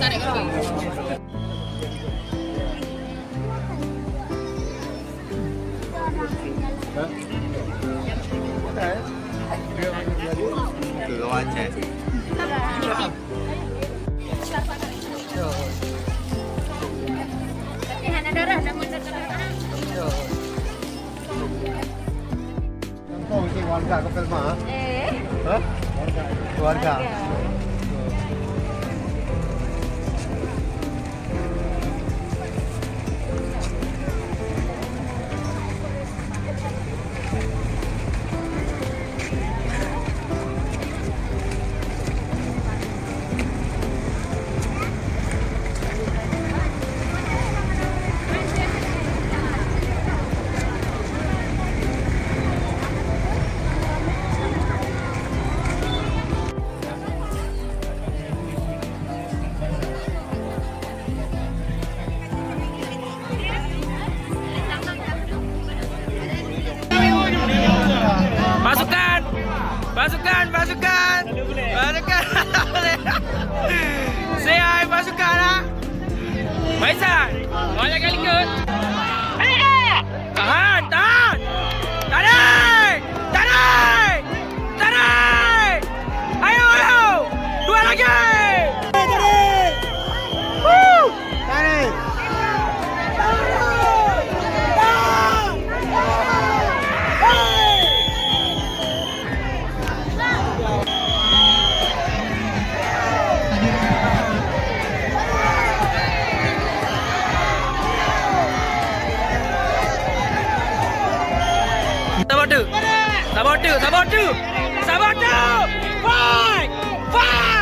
tarik kau. Keluar cek. Latihan darah dan mendarah. Kampung si warga Kapel Mah. Hah? Warga. Pasukan! Pasukan! Pasukan! Pasukan! Say hi pasukan lah! Faisan! Banyak kali ikut! Tahan! Tahan! Tarik! Tarik! Tarik! Ayo! Ayo! Dua lagi! Tarik! Woo! Tarik! Sabar tu. Sabar tu. Sabar tu. Sabar tu. Fight! Fight!